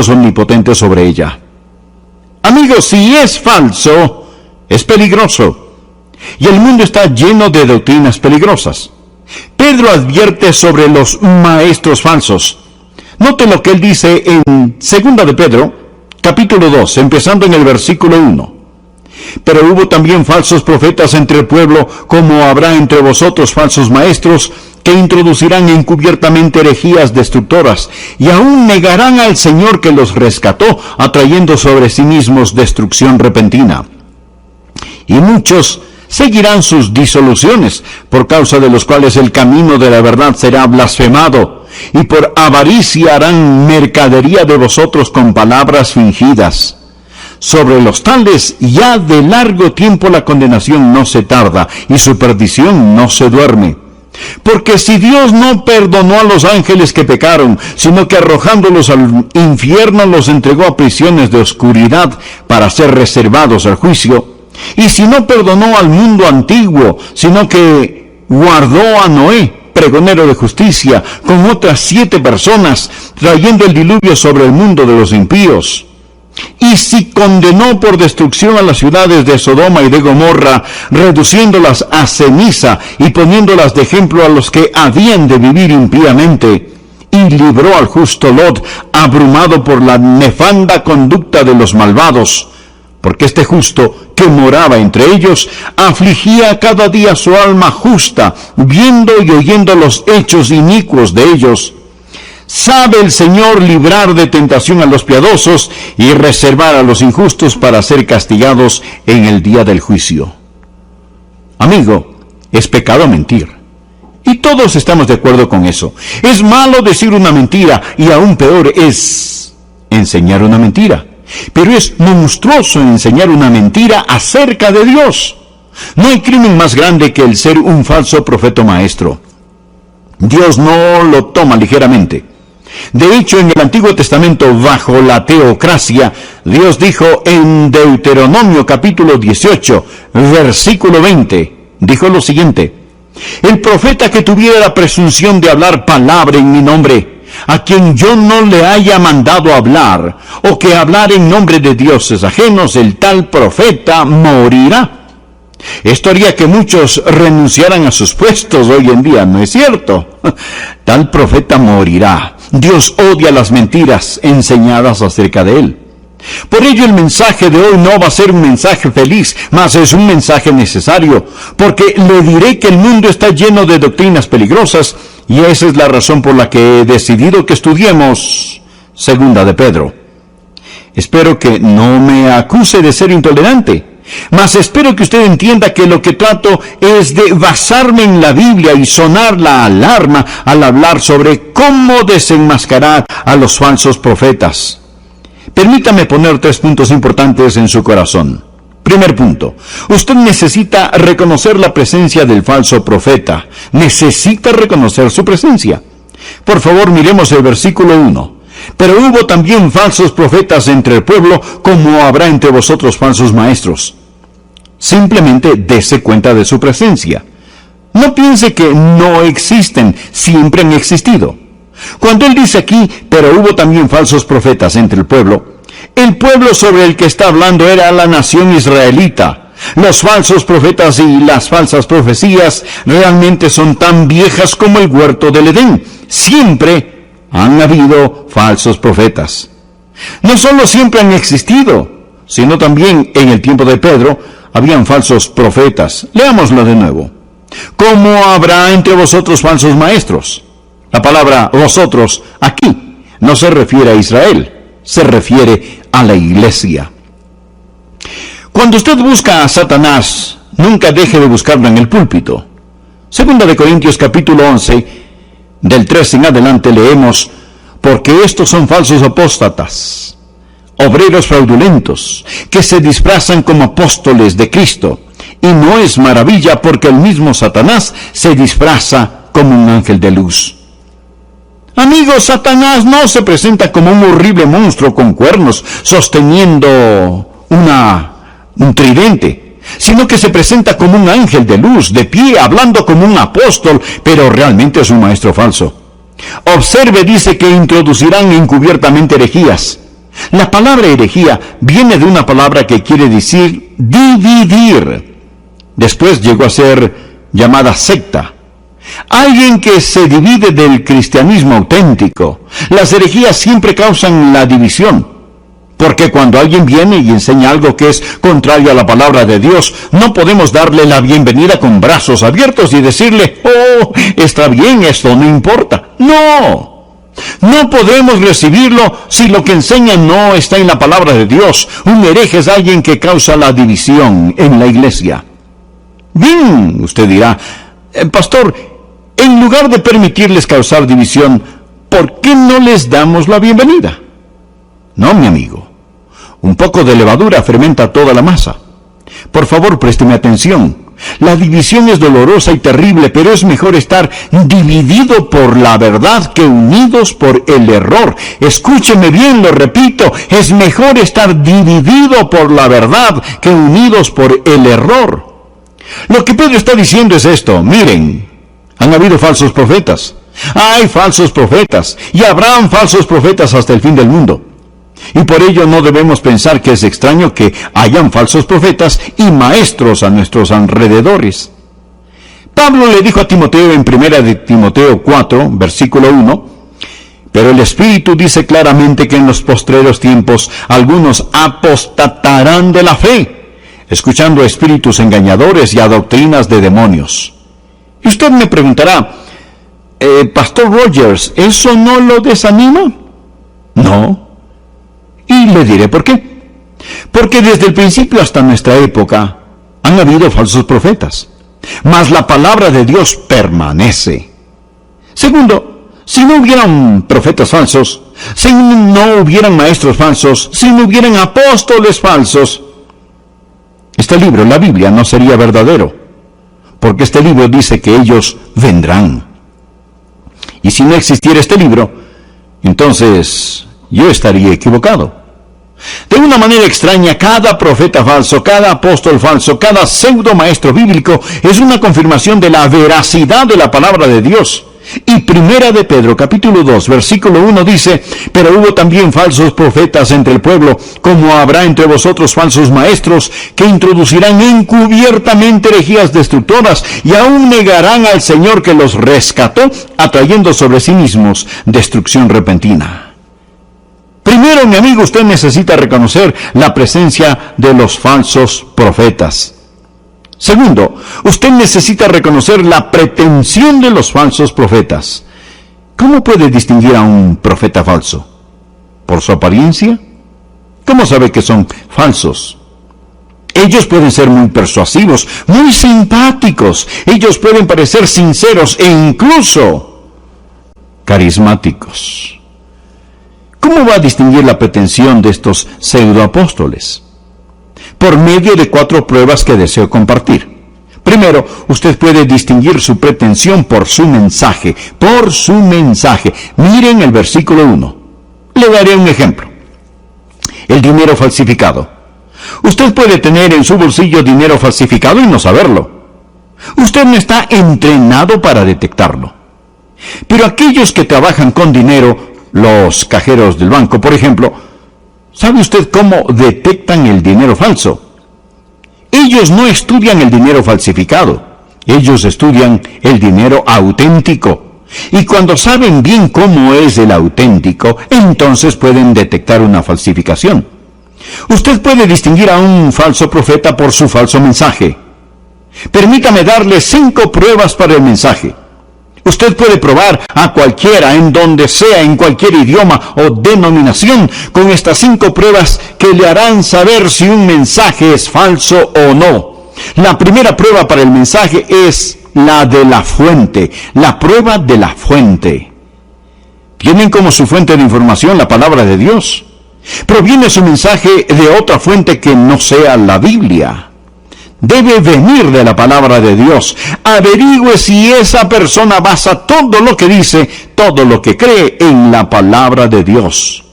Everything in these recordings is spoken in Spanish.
Dios omnipotente sobre ella. Amigos, si es falso, es peligroso. Y el mundo está lleno de doctrinas peligrosas. Pedro advierte sobre los maestros falsos. Note lo que él dice en 2 de Pedro, capítulo 2, empezando en el versículo 1. Pero hubo también falsos profetas entre el pueblo, como habrá entre vosotros falsos maestros, que introducirán encubiertamente herejías destructoras, y aún negarán al Señor que los rescató, atrayendo sobre sí mismos destrucción repentina. Y muchos seguirán sus disoluciones, por causa de los cuales el camino de la verdad será blasfemado, y por avaricia harán mercadería de vosotros con palabras fingidas. Sobre los tales ya de largo tiempo la condenación no se tarda, y su perdición no se duerme. Porque si Dios no perdonó a los ángeles que pecaron, sino que arrojándolos al infierno los entregó a prisiones de oscuridad para ser reservados al juicio, y si no perdonó al mundo antiguo, sino que guardó a Noé, pregonero de justicia, con otras 7 personas, trayendo el diluvio sobre el mundo de los impíos, y si condenó por destrucción a las ciudades de Sodoma y de Gomorra, reduciéndolas a ceniza y poniéndolas de ejemplo a los que habían de vivir impíamente, y libró al justo Lot, abrumado por la nefanda conducta de los malvados, porque este justo que moraba entre ellos afligía cada día su alma justa, viendo y oyendo los hechos inicuos de ellos. Sabe el Señor librar de tentación a los piadosos y reservar a los injustos para ser castigados en el día del juicio. Amigo, es pecado mentir. Y todos estamos de acuerdo con eso. Es malo decir una mentira y aún peor es enseñar una mentira. Pero es monstruoso enseñar una mentira acerca de Dios. No hay crimen más grande que el ser un falso profeta maestro. Dios no lo toma ligeramente. De hecho, en el Antiguo Testamento, bajo la teocracia, Dios dijo en Deuteronomio capítulo 18, versículo 20, dijo lo siguiente: el profeta que tuviera la presunción de hablar palabra en mi nombre, a quien yo no le haya mandado hablar, o que hablar en nombre de dioses ajenos, el tal profeta morirá. Esto haría que muchos renunciaran a sus puestos hoy en día, ¿no es cierto? Tal profeta morirá. Dios odia las mentiras enseñadas acerca de él. Por ello el mensaje de hoy no va a ser un mensaje feliz, mas es un mensaje necesario, porque le diré que el mundo está lleno de doctrinas peligrosas, y esa es la razón por la que he decidido que estudiemos 2 de Pedro. Espero que no me acuse de ser intolerante, mas espero que usted entienda que lo que trato es de basarme en la Biblia y sonar la alarma al hablar sobre cómo desenmascarar a los falsos profetas. Permítame poner 3 puntos importantes en su corazón. Primer punto, usted necesita reconocer la presencia del falso profeta. Necesita reconocer su presencia. Por favor, miremos el versículo 1. Pero hubo también falsos profetas entre el pueblo, como habrá entre vosotros falsos maestros. Simplemente dése cuenta de su presencia. No piense que no existen, siempre han existido. Cuando él dice aquí, pero hubo también falsos profetas entre el pueblo sobre el que está hablando era la nación israelita. Los falsos profetas y las falsas profecías realmente son tan viejas como el huerto del Edén. Siempre han habido falsos profetas. No solo siempre han existido, sino también en el tiempo de Pedro habían falsos profetas. Leámoslo de nuevo. ¿Cómo habrá entre vosotros falsos maestros? La palabra vosotros aquí no se refiere a Israel, se refiere a la iglesia. Cuando usted busca a Satanás, nunca deje de buscarlo en el púlpito. 2 de Corintios capítulo 11, del 3 en adelante leemos: porque estos son falsos apóstatas, obreros fraudulentos, que se disfrazan como apóstoles de Cristo. Y no es maravilla, porque el mismo Satanás se disfraza como un ángel de luz. Amigos, Satanás no se presenta como un horrible monstruo con cuernos, sosteniendo un tridente, sino que se presenta como un ángel de luz, de pie, hablando como un apóstol, pero realmente es un maestro falso. Observe, dice que introducirán encubiertamente herejías. La palabra herejía viene de una palabra que quiere decir dividir. Después llegó a ser llamada secta. Alguien que se divide del cristianismo auténtico. Las herejías siempre causan la división, porque cuando alguien viene y enseña algo que es contrario a la palabra de Dios, no podemos darle la bienvenida con brazos abiertos y decirle, oh, está bien, esto no importa. No podemos recibirlo si lo que enseña no está en la palabra de Dios. Un hereje es alguien que causa la división en la iglesia. Bien, usted dirá, pastor, en lugar de permitirles causar división, ¿por qué no les damos la bienvenida? No, mi amigo. Un poco de levadura fermenta toda la masa. Por favor, présteme atención. La división es dolorosa y terrible, pero es mejor estar dividido por la verdad que unidos por el error. Escúcheme bien, lo repito, es mejor estar dividido por la verdad que unidos por el error. Lo que Pedro está diciendo es esto: miren, han habido falsos profetas, hay falsos profetas, y habrán falsos profetas hasta el fin del mundo. Y por ello no debemos pensar que es extraño que hayan falsos profetas y maestros a nuestros alrededores. Pablo le dijo a Timoteo en 1 de Timoteo 4, versículo 1, pero el Espíritu dice claramente que en los postreros tiempos algunos apostatarán de la fe, escuchando a espíritus engañadores y a doctrinas de demonios. Y usted me preguntará, Pastor Rogers, ¿eso no lo desanima? No. Y le diré por qué. Porque desde el principio hasta nuestra época han habido falsos profetas, mas la palabra de Dios permanece. Segundo, si no hubieran profetas falsos, si no hubieran maestros falsos, si no hubieran apóstoles falsos, este libro, la Biblia, no sería verdadero, porque este libro dice que ellos vendrán. Y si no existiera este libro, entonces yo estaría equivocado. De una manera extraña, cada profeta falso, cada apóstol falso, cada pseudo maestro bíblico es una confirmación de la veracidad de la palabra de Dios. Y 1 de Pedro, capítulo 2, versículo 1 dice, pero hubo también falsos profetas entre el pueblo, como habrá entre vosotros falsos maestros, que introducirán encubiertamente herejías destructoras, y aún negarán al Señor que los rescató, atrayendo sobre sí mismos destrucción repentina. Primero, mi amigo, usted necesita reconocer la presencia de los falsos profetas. Segundo, usted necesita reconocer la pretensión de los falsos profetas. ¿Cómo puede distinguir a un profeta falso? ¿Por su apariencia? ¿Cómo sabe que son falsos? Ellos pueden ser muy persuasivos, muy simpáticos. Ellos pueden parecer sinceros e incluso carismáticos. ¿Cómo va a distinguir la pretensión de estos pseudoapóstoles? Por medio de 4 pruebas que deseo compartir. Primero, usted puede distinguir su pretensión por su mensaje. Por su mensaje. Miren el versículo 1. Le daré un ejemplo. El dinero falsificado. Usted puede tener en su bolsillo dinero falsificado y no saberlo. Usted no está entrenado para detectarlo. Pero aquellos que trabajan con dinero, los cajeros del banco, por ejemplo, ¿sabe usted cómo detectan el dinero falso? Ellos no estudian el dinero falsificado, ellos estudian el dinero auténtico. Y cuando saben bien cómo es el auténtico, entonces pueden detectar una falsificación. Usted puede distinguir a un falso profeta por su falso mensaje. Permítame darle 5 pruebas para el mensaje. Usted puede probar a cualquiera, en donde sea, en cualquier idioma o denominación, con estas 5 pruebas que le harán saber si un mensaje es falso o no. La primera prueba para el mensaje es la de la fuente, la prueba de la fuente. ¿Tienen como su fuente de información la palabra de Dios? ¿Proviene su mensaje de otra fuente que no sea la Biblia? Debe venir de la palabra de Dios. Averigüe si esa persona basa todo lo que dice, todo lo que cree en la palabra de Dios.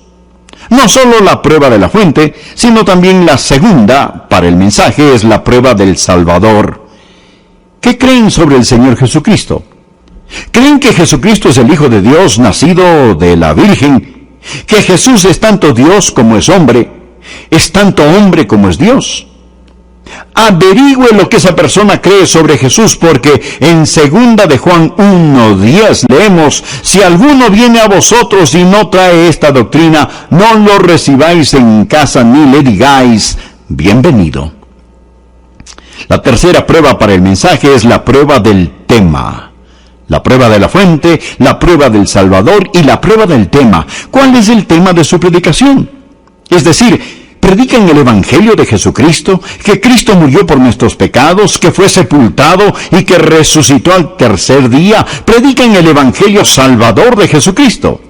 No solo la prueba de la fuente, sino también la segunda para el mensaje es la prueba del Salvador. ¿Qué creen sobre el Señor Jesucristo? ¿Creen que Jesucristo es el Hijo de Dios nacido de la Virgen que Jesús es tanto Dios como es tanto hombre como es Dios. Averigüe lo que esa persona cree sobre Jesús, porque en 2 de Juan 1:10 leemos: si alguno viene a vosotros y no trae esta doctrina, no lo recibáis en casa ni le digáis bienvenido. La tercera prueba para el mensaje es la prueba del tema. La prueba de la fuente, la prueba del Salvador y la prueba del tema. ¿Cuál es el tema de su predicación? Es decir, predican el Evangelio de Jesucristo, que Cristo murió por nuestros pecados, que fue sepultado y que resucitó al tercer día. Predican el Evangelio Salvador de Jesucristo.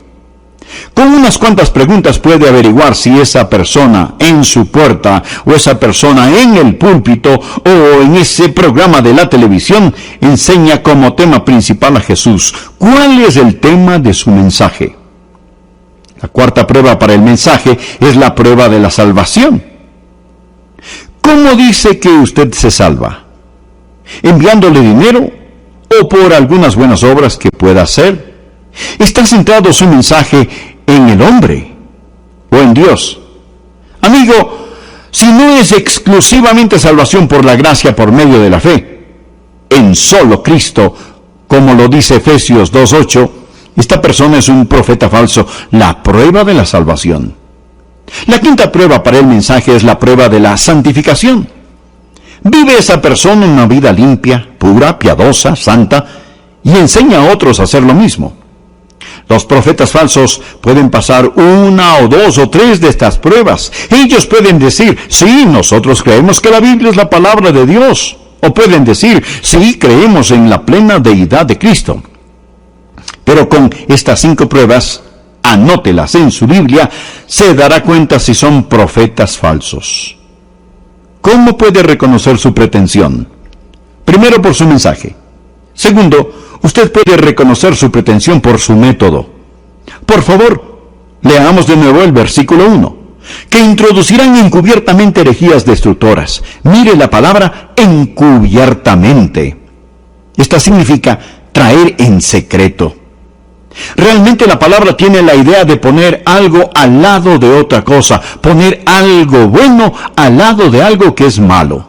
Con unas cuantas preguntas puede averiguar si esa persona en su puerta, o esa persona en el púlpito, o en ese programa de la televisión, enseña como tema principal a Jesús. ¿Cuál es el tema de su mensaje? La cuarta prueba para el mensaje es la prueba de la salvación. ¿Cómo dice que usted se salva? ¿Enviándole dinero o por algunas buenas obras que pueda hacer? ¿Está centrado su mensaje en el hombre o en Dios? Amigo, si no es exclusivamente salvación por la gracia por medio de la fe, en solo Cristo, como lo dice Efesios 2:8, esta persona es un profeta falso, la prueba de la salvación. La quinta prueba para el mensaje es la prueba de la santificación. ¿Vive esa persona una vida limpia, pura, piadosa, santa, y enseña a otros a hacer lo mismo? Los profetas falsos pueden pasar 1 o 2 o 3 de estas pruebas. Ellos pueden decir: sí, nosotros creemos que la Biblia es la palabra de Dios. O pueden decir: sí, creemos en la plena deidad de Cristo. Pero con estas 5 pruebas, anótelas en su Biblia, se dará cuenta si son profetas falsos. ¿Cómo puede reconocer su pretensión? Primero, por su mensaje. Segundo, usted puede reconocer su pretensión por su método. Por favor, leamos de nuevo el versículo 1. Que introducirán encubiertamente herejías destructoras. Mire la palabra encubiertamente. Esta significa traer en secreto. Realmente la palabra tiene la idea de poner algo al lado de otra cosa, poner algo bueno al lado de algo que es malo.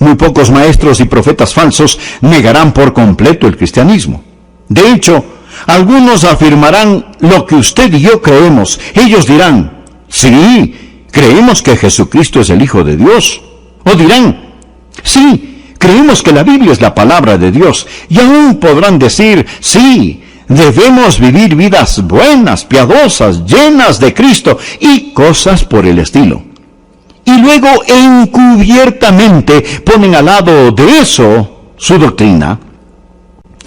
Muy pocos maestros y profetas falsos negarán por completo el cristianismo. De hecho, algunos afirmarán lo que usted y yo creemos. Ellos dirán: sí, creemos que Jesucristo es el Hijo de Dios. O dirán: sí, creemos que la Biblia es la palabra de Dios. Y aún podrán decir: sí, debemos vivir vidas buenas, piadosas, llenas de Cristo, y cosas por el estilo. Y luego encubiertamente ponen al lado de eso su doctrina.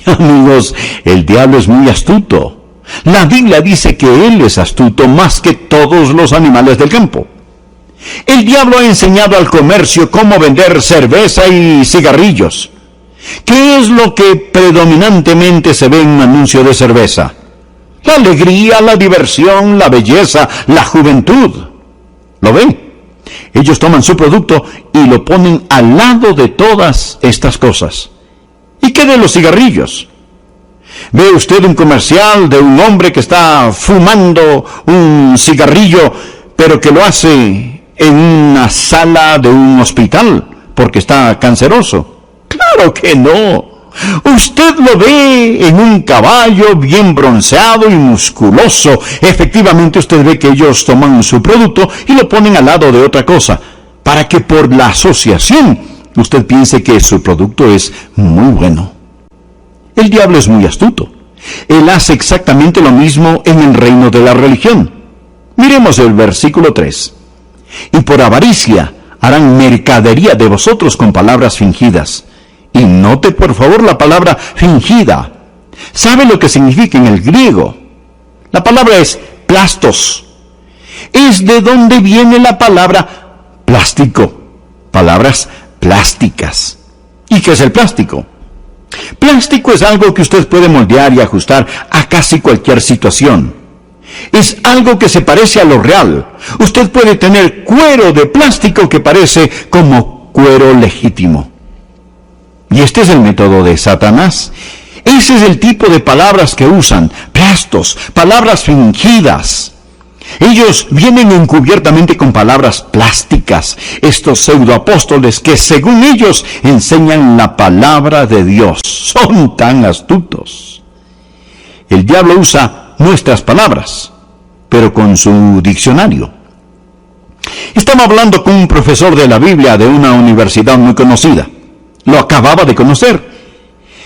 Amigos, el diablo es muy astuto. La Biblia dice que él es astuto más que todos los animales del campo. El diablo ha enseñado al comercio cómo vender cerveza y cigarrillos. ¿Qué es lo que predominantemente se ve en un anuncio de cerveza? La alegría, la diversión, la belleza, la juventud. ¿Lo ven? Ellos toman su producto y lo ponen al lado de todas estas cosas. ¿Y qué de los cigarrillos? ¿Ve usted un comercial de un hombre que está fumando un cigarrillo, pero que lo hace en una sala de un hospital porque está canceroso? ¡Claro que no! Usted lo ve en un caballo bien bronceado y musculoso. Efectivamente, usted ve que ellos toman su producto y lo ponen al lado de otra cosa, para que por la asociación usted piense que su producto es muy bueno. El diablo es muy astuto. Él hace exactamente lo mismo en el reino de la religión. Miremos el versículo 3. Y por avaricia harán mercadería de vosotros con palabras fingidas. Y note por favor la palabra fingida. ¿Sabe lo que significa en el griego? La palabra es plastos. Es de donde viene la palabra plástico. Palabras plásticas. ¿Y qué es el plástico? Plástico es algo que usted puede moldear y ajustar a casi cualquier situación. Es algo que se parece a lo real. Usted puede tener cuero de plástico que parece como cuero legítimo. Y este es el método de Satanás. Ese es el tipo de palabras que usan, plastos, palabras fingidas. Ellos vienen encubiertamente con palabras plásticas, estos pseudoapóstoles que según ellos enseñan la palabra de Dios. Son tan astutos. El diablo usa nuestras palabras, pero con su diccionario. Estaba hablando con un profesor de la Biblia de una universidad muy conocida. Lo acababa de conocer.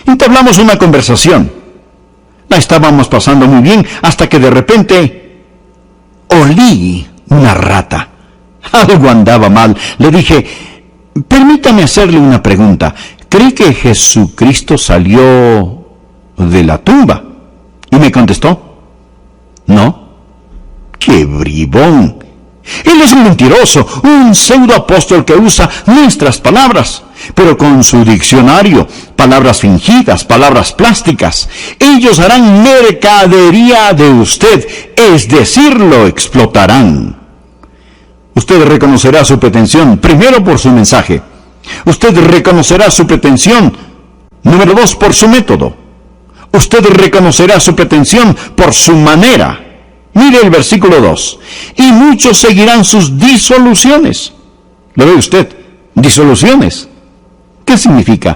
Entablamos una conversación. La estábamos pasando muy bien hasta que de repente olí una rata. Algo andaba mal. Le dije, permítame hacerle una pregunta. ¿Cree que Jesucristo salió de la tumba? Y me contestó, no. ¡Qué bribón! Él es un mentiroso, un pseudoapóstol que usa nuestras palabras, pero con su diccionario, palabras fingidas, palabras plásticas. Ellos harán mercadería de usted, es decir, lo explotarán. Usted reconocerá su pretensión, primero por su mensaje. Usted reconocerá su pretensión, número 2, por su método. Usted reconocerá su pretensión por su manera. Mire el versículo 2. Y muchos seguirán sus disoluciones. ¿Lo ve usted? Disoluciones. ¿Qué significa?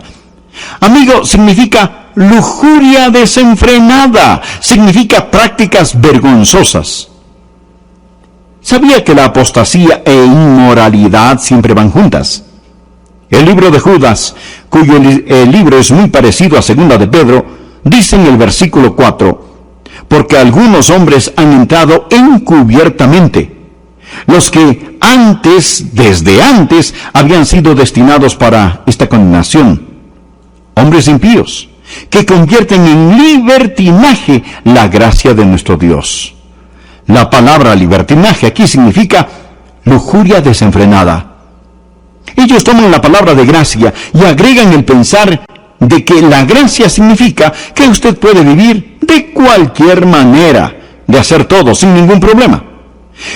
Amigo, significa lujuria desenfrenada. Significa prácticas vergonzosas. ¿Sabía que la apostasía e inmoralidad siempre van juntas? El libro de Judas, cuyo libro es muy parecido a Segunda de Pedro, dice en el versículo 4, porque algunos hombres han entrado encubiertamente, los que desde antes, habían sido destinados para esta condenación, hombres impíos, que convierten en libertinaje la gracia de nuestro Dios. La palabra libertinaje aquí significa lujuria desenfrenada. Ellos toman la palabra de gracia y agregan el pensar de que la gracia significa que usted puede vivir de cualquier manera, de hacer todo sin ningún problema,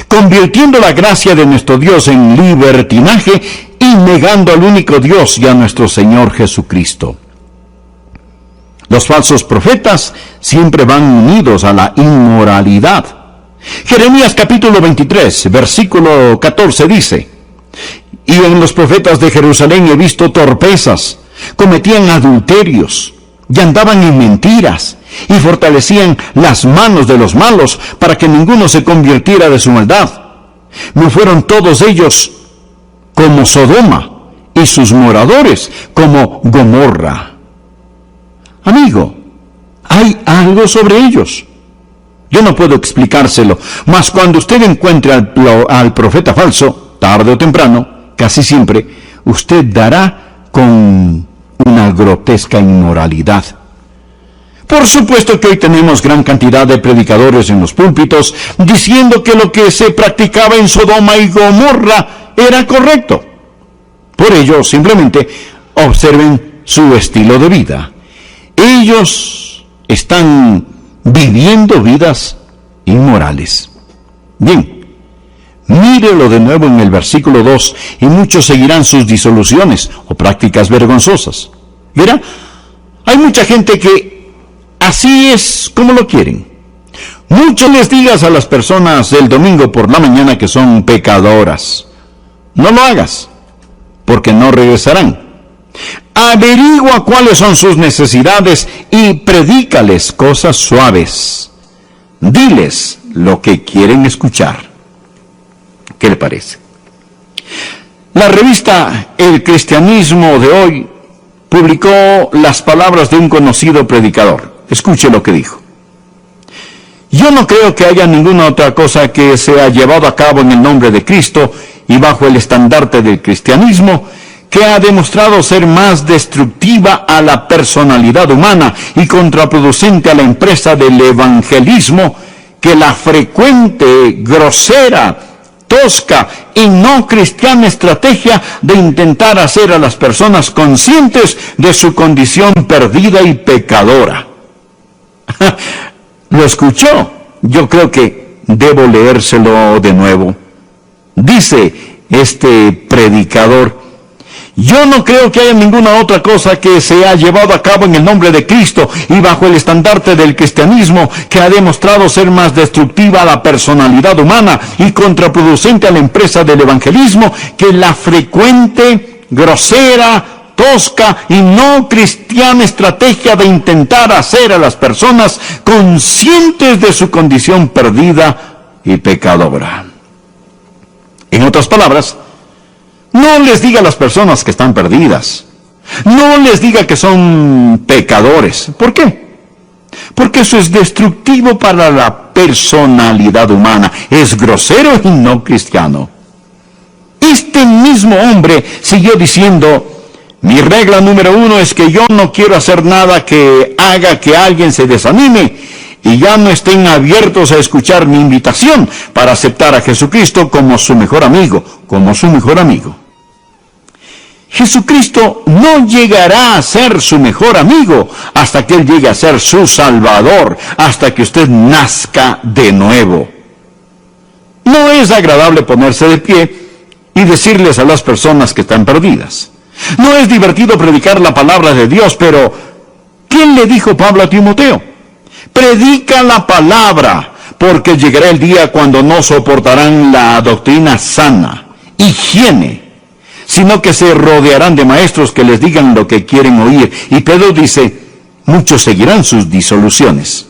convirtiendo la gracia de nuestro Dios en libertinaje y negando al único Dios y a nuestro Señor Jesucristo. Los falsos profetas siempre van unidos a la inmoralidad. Jeremías capítulo 23, versículo 14 dice, y en los profetas de Jerusalén he visto torpezas, cometían adulterios y andaban en mentiras y fortalecían las manos de los malos para que ninguno se convirtiera de su maldad. Me fueron todos ellos como Sodoma y sus moradores como Gomorra. Amigo, hay algo sobre ellos. Yo no puedo explicárselo, mas cuando usted encuentre al profeta falso, tarde o temprano, casi siempre, usted dará con una grotesca inmoralidad. Por supuesto que hoy tenemos gran cantidad de predicadores en los púlpitos diciendo que lo que se practicaba en Sodoma y Gomorra era correcto. Por ello, simplemente observen su estilo de vida. Ellos están viviendo vidas inmorales. Bien. Mírelo de nuevo en el versículo 2, y muchos seguirán sus disoluciones o prácticas vergonzosas. Mira, hay mucha gente que así es como lo quieren. Mucho les digas a las personas el domingo por la mañana que son pecadoras. No lo hagas, porque no regresarán. Averigua cuáles son sus necesidades y predícales cosas suaves. Diles lo que quieren escuchar. ¿Qué le parece? La revista El Cristianismo de hoy publicó las palabras de un conocido predicador. Escuche lo que dijo. Yo no creo que haya ninguna otra cosa que se ha llevado a cabo en el nombre de Cristo y bajo el estandarte del cristianismo que ha demostrado ser más destructiva a la personalidad humana y contraproducente a la empresa del evangelismo que la frecuente, grosera, tosca y no cristiana estrategia de intentar hacer a las personas conscientes de su condición perdida y pecadora. ¿Lo escuchó? Yo creo que debo leérselo de nuevo. Dice este predicador, Yo no creo que haya ninguna otra cosa que se ha llevado a cabo en el nombre de Cristo y bajo el estandarte del cristianismo que ha demostrado ser más destructiva a la personalidad humana y contraproducente a la empresa del evangelismo que la frecuente, grosera, tosca y no cristiana estrategia de intentar hacer a las personas conscientes de su condición perdida y pecadora. En otras palabras, no les diga a las personas que están perdidas. No les diga que son pecadores. ¿Por qué? Porque eso es destructivo para la personalidad humana. Es grosero y no cristiano. Este mismo hombre siguió diciendo, mi regla número 1 es que yo no quiero hacer nada que haga que alguien se desanime y ya no estén abiertos a escuchar mi invitación para aceptar a Jesucristo como su mejor amigo, Jesucristo no llegará a ser su mejor amigo hasta que Él llegue a ser su Salvador, hasta que usted nazca de nuevo. No es agradable ponerse de pie y decirles a las personas que están perdidas. No es divertido predicar la palabra de Dios, pero ¿quién le dijo Pablo a Timoteo? Predica la palabra, porque llegará el día cuando no soportarán la doctrina sana, higiene, sino que se rodearán de maestros que les digan lo que quieren oír. Y Pedro dice, muchos seguirán sus disoluciones.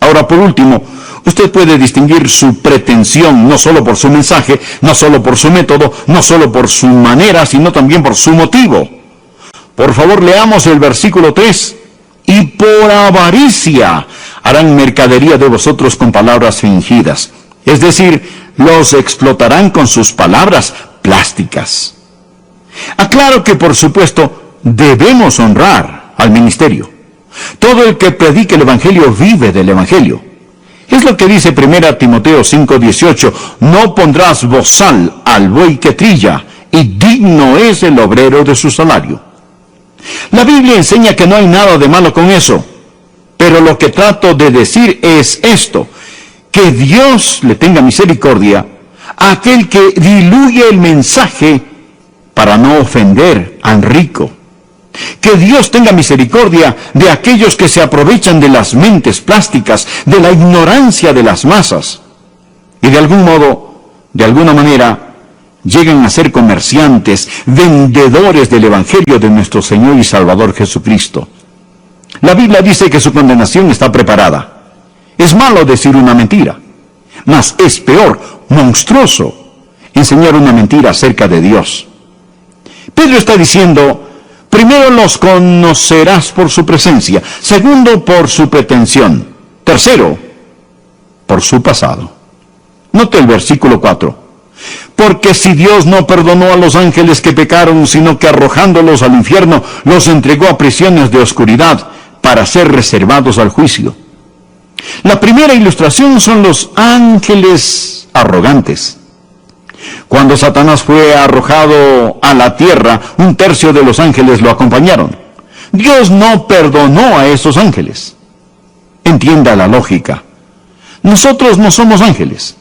Ahora, por último, usted puede distinguir su pretensión no solo por su mensaje, no solo por su método, no solo por su manera, sino también por su motivo. Por favor, leamos el versículo 3. Y por avaricia harán mercadería de vosotros con palabras fingidas. Es decir, los explotarán con sus palabras plásticas. Aclaro que, por supuesto, debemos honrar al ministerio. Todo el que predique el Evangelio vive del Evangelio. Es lo que dice 1 Timoteo 5:18, no pondrás bozal al buey que trilla, y digno es el obrero de su salario. La Biblia enseña que no hay nada de malo con eso, pero lo que trato de decir es esto, que Dios le tenga misericordia a aquel que diluye el mensaje para no ofender al rico. Que Dios tenga misericordia de aquellos que se aprovechan de las mentes plásticas, de la ignorancia de las masas, y de algún modo, de alguna manera, llegan a ser comerciantes, vendedores del Evangelio de nuestro Señor y Salvador Jesucristo. La Biblia dice que su condenación está preparada. Es malo decir una mentira, mas es peor, monstruoso, enseñar una mentira acerca de Dios. Pedro está diciendo, primero los conocerás por su presencia, segundo por su pretensión, tercero por su pasado. Note el versículo 4. Porque si Dios no perdonó a los ángeles que pecaron, sino que arrojándolos al infierno, los entregó a prisiones de oscuridad para ser reservados al juicio. La primera ilustración son los ángeles arrogantes. Cuando Satanás fue arrojado a la tierra, 1/3 de los ángeles lo acompañaron. Dios no perdonó a esos ángeles. Entienda la lógica. Nosotros no somos ángeles.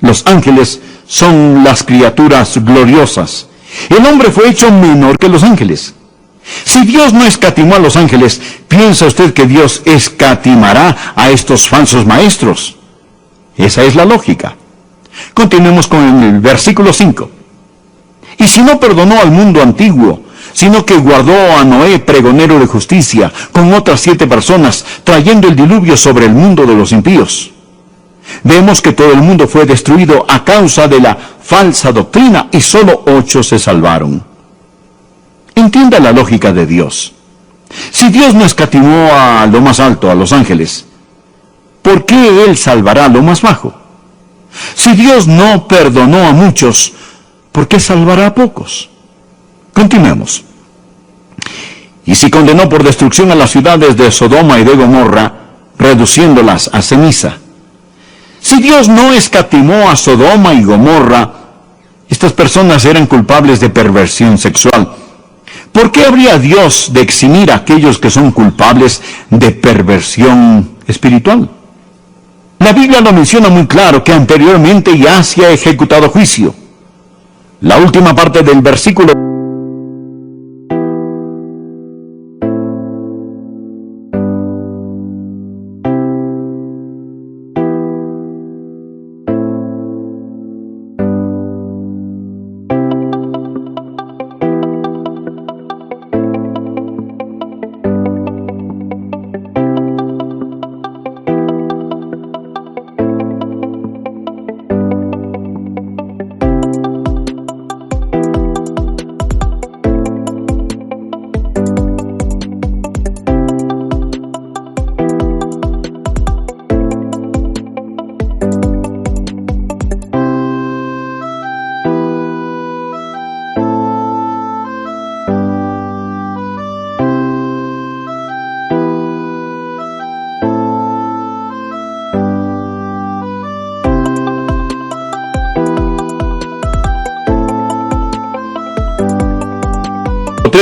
Los ángeles son las criaturas gloriosas. El hombre fue hecho menor que los ángeles. Si Dios no escatimó a los ángeles, ¿piensa usted que Dios escatimará a estos falsos maestros? Esa es la lógica. Continuemos con el versículo 5. Y si no perdonó al mundo antiguo, sino que guardó a Noé, pregonero de justicia, con otras 7 personas, trayendo el diluvio sobre el mundo de los impíos. Vemos que todo el mundo fue destruido a causa de la falsa doctrina y solo 8 se salvaron. Entienda la lógica de Dios. Si Dios no escatimó a lo más alto, a los ángeles, ¿por qué Él salvará a lo más bajo? Si Dios no perdonó a muchos, ¿por qué salvará a pocos? Continuemos. Y si condenó por destrucción a las ciudades de Sodoma y de Gomorra, reduciéndolas a ceniza. Si Dios no escatimó a Sodoma y Gomorra, estas personas eran culpables de perversión sexual. ¿Por qué habría Dios de eximir a aquellos que son culpables de perversión espiritual? La Biblia lo menciona muy claro que anteriormente ya se ha ejecutado juicio. La última parte del versículo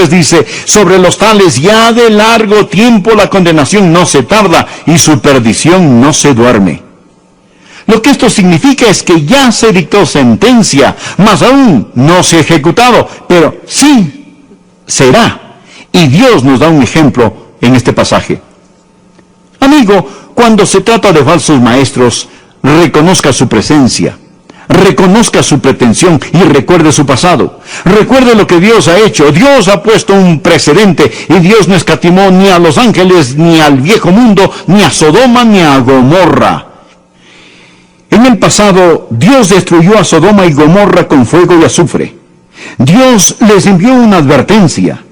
dice: sobre los tales ya de largo tiempo la condenación no se tarda y su perdición no se duerme. Lo que esto significa es que ya se dictó sentencia, mas aún no se ha ejecutado, pero sí será. Y Dios nos da un ejemplo en este pasaje. Amigo, cuando se trata de falsos maestros, reconozca su presencia. Reconozca su pretensión y recuerde su pasado. Recuerde lo que Dios ha hecho. Dios ha puesto un precedente y Dios no escatimó ni a los ángeles, ni al viejo mundo, ni a Sodoma, ni a Gomorra. En el pasado, Dios destruyó a Sodoma y Gomorra con fuego y azufre. Dios les envió una advertencia.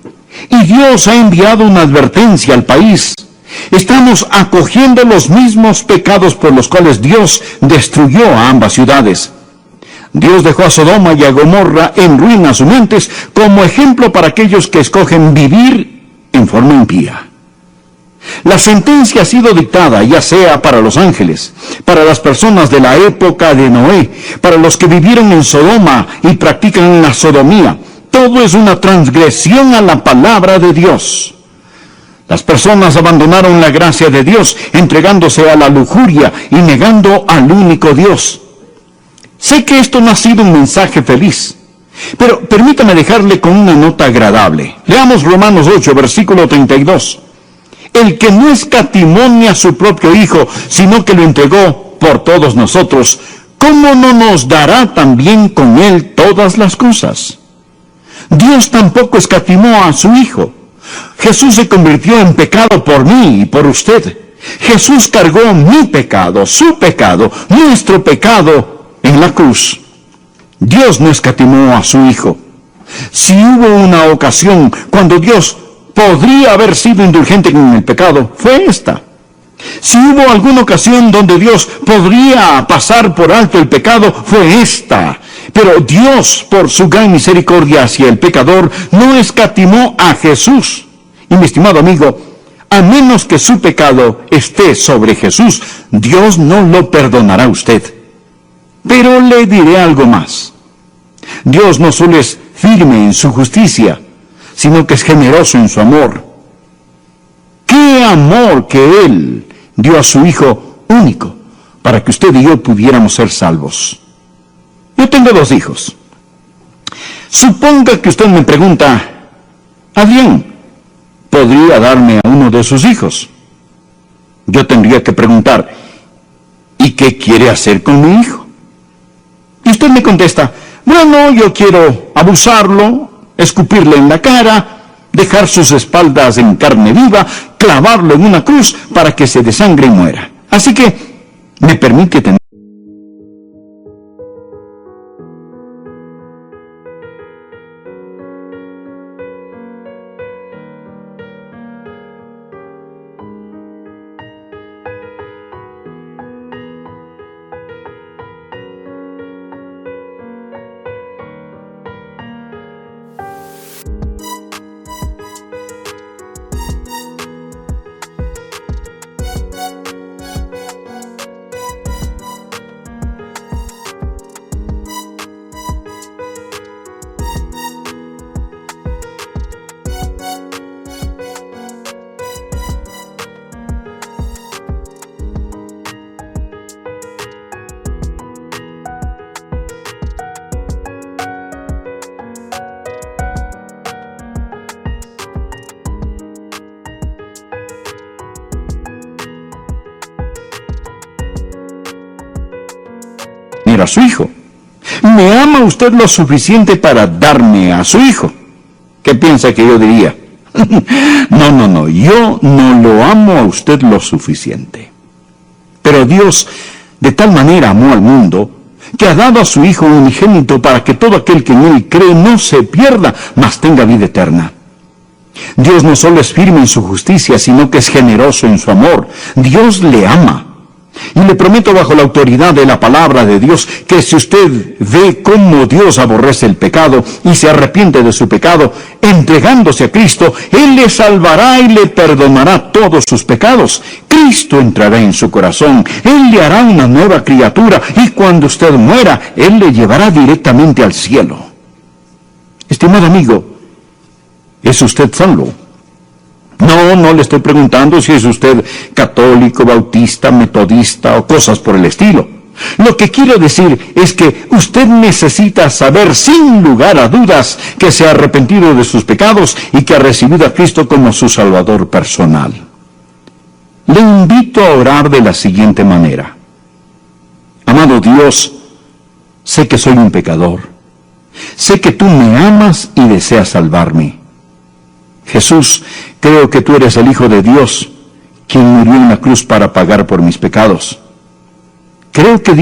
Y Dios ha enviado una advertencia al país. Estamos acogiendo los mismos pecados por los cuales Dios destruyó a ambas ciudades. Dios dejó a Sodoma y a Gomorra en ruinas humeantes como ejemplo para aquellos que escogen vivir en forma impía. La sentencia ha sido dictada ya sea para los ángeles, para las personas de la época de Noé, para los que vivieron en Sodoma y practican la sodomía. Todo es una transgresión a la palabra de Dios. Las personas abandonaron la gracia de Dios, entregándose a la lujuria y negando al único Dios. Sé que esto no ha sido un mensaje feliz, pero permítame dejarle con una nota agradable. Leamos Romanos 8, versículo 32. El que no escatimó ni a su propio Hijo, sino que lo entregó por todos nosotros, ¿cómo no nos dará también con él todas las cosas? Dios tampoco escatimó a su Hijo. Jesús se convirtió en pecado por mí y por usted. Jesús cargó mi pecado, su pecado, nuestro pecado en la cruz. Dios no escatimó a su Hijo. Si hubo una ocasión cuando Dios podría haber sido indulgente con el pecado, fue esta. Si hubo alguna ocasión donde Dios podría pasar por alto el pecado, fue esta. Pero Dios, por su gran misericordia hacia el pecador, no escatimó a Jesús. Y mi estimado amigo, a menos que su pecado esté sobre Jesús, Dios no lo perdonará a usted. Pero le diré algo más. Dios no solo es firme en su justicia, sino que es generoso en su amor. ¡Qué amor que Él dio a su Hijo único para que usted y yo pudiéramos ser salvos! Yo tengo 2 hijos. Suponga que usted me pregunta: Adrián, ¿podría darme a uno de sus hijos? Yo tendría que preguntar: ¿y qué quiere hacer con mi hijo? Y usted me contesta: bueno, yo quiero abusarlo, escupirle en la cara, dejar sus espaldas en carne viva, clavarlo en una cruz para que se desangre y muera. Así que, ¿me permite tener? tener a su hijo. ¿Me ama usted lo suficiente para darme a su hijo? ¿Qué piensa que yo diría? No, yo no lo amo a usted lo suficiente. Pero Dios de tal manera amó al mundo, que ha dado a su Hijo unigénito para que todo aquel que en Él cree no se pierda, mas tenga vida eterna. Dios no solo es firme en su justicia, sino que es generoso en su amor. Dios le ama. Y le prometo bajo la autoridad de la palabra de Dios que si usted ve cómo Dios aborrece el pecado y se arrepiente de su pecado, entregándose a Cristo, Él le salvará y le perdonará todos sus pecados. Cristo entrará en su corazón, Él le hará una nueva criatura y cuando usted muera, Él le llevará directamente al cielo. Estimado amigo, ¿es usted salvo? No le estoy preguntando si es usted católico, bautista, metodista o cosas por el estilo. Lo que quiero decir es que usted necesita saber sin lugar a dudas que se ha arrepentido de sus pecados y que ha recibido a Cristo como su Salvador personal. Le invito a orar de la siguiente manera. Amado Dios, sé que soy un pecador. Sé que tú me amas y deseas salvarme. Jesús, creo que tú eres el Hijo de Dios, quien murió en la cruz para pagar por mis pecados. Creo que Dios